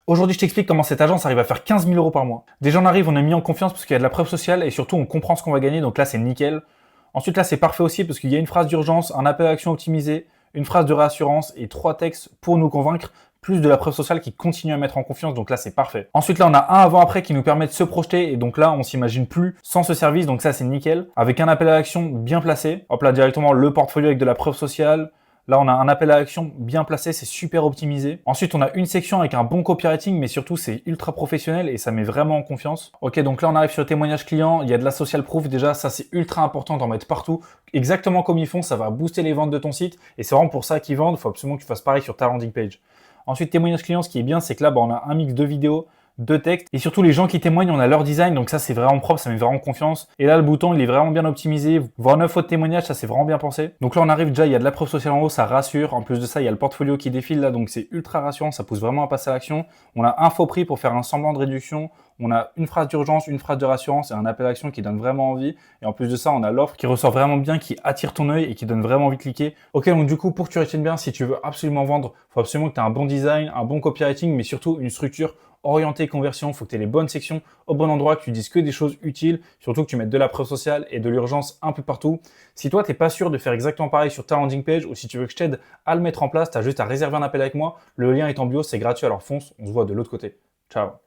Aujourd'hui, je t'explique comment cette agence arrive à faire 15 000 € par mois. Déjà, on arrive, on est mis en confiance parce qu'il y a de la preuve sociale et surtout, on comprend ce qu'on va gagner, donc là, c'est nickel. Ensuite, là, c'est parfait aussi parce qu'il y a une phrase d'urgence, un appel à action optimisé, une phrase de réassurance et 3 textes pour nous convaincre, plus de la preuve sociale qui continue à mettre en confiance, donc là, c'est parfait. Ensuite, là, on a un avant-après qui nous permet de se projeter et donc là, on s'imagine plus sans ce service, donc ça, c'est nickel. Avec un appel à action bien placé, hop là, directement le portfolio avec de la preuve sociale. Là, on a un appel à action bien placé, c'est super optimisé. Ensuite, on a une section avec un bon copywriting, mais surtout, c'est ultra professionnel et ça met vraiment en confiance. Ok, donc là, on arrive sur le témoignage client. Il y a de la social proof. Déjà, ça, c'est ultra important d'en mettre partout. Exactement comme ils font, ça va booster les ventes de ton site. Et c'est vraiment pour ça qu'ils vendent. Il faut absolument que tu fasses pareil sur ta landing page. Ensuite, témoignage client, ce qui est bien, c'est que là, on a un mix de vidéos, de textes. Et surtout, les gens qui témoignent, on a leur design. Donc ça, c'est vraiment propre, ça met vraiment confiance. Et là, le bouton, il est vraiment bien optimisé. Voir 9 autres témoignages, ça, c'est vraiment bien pensé. Donc là, on arrive déjà, il y a de la preuve sociale en haut, ça rassure. En plus de ça, il y a le portfolio qui défile là. Donc c'est ultra rassurant, ça pousse vraiment à passer à l'action. On a un faux prix pour faire un semblant de réduction. On a une phrase d'urgence, une phrase de rassurance et un appel à action qui donne vraiment envie. Et en plus de ça, on a l'offre qui ressort vraiment bien, qui attire ton œil et qui donne vraiment envie de cliquer. Ok, donc du coup, pour que tu retiennes bien, si tu veux absolument vendre, il faut absolument que tu aies un bon design, un bon copywriting, mais surtout une structure orientée conversion. Il faut que tu aies les bonnes sections au bon endroit, que tu dises que des choses utiles, surtout que tu mettes de la preuve sociale et de l'urgence un peu partout. Si toi, tu n'es pas sûr de faire exactement pareil sur ta landing page ou si tu veux que je t'aide à le mettre en place, tu as juste à réserver un appel avec moi. Le lien est en bio, c'est gratuit, alors fonce, on se voit de l'autre côté. Ciao.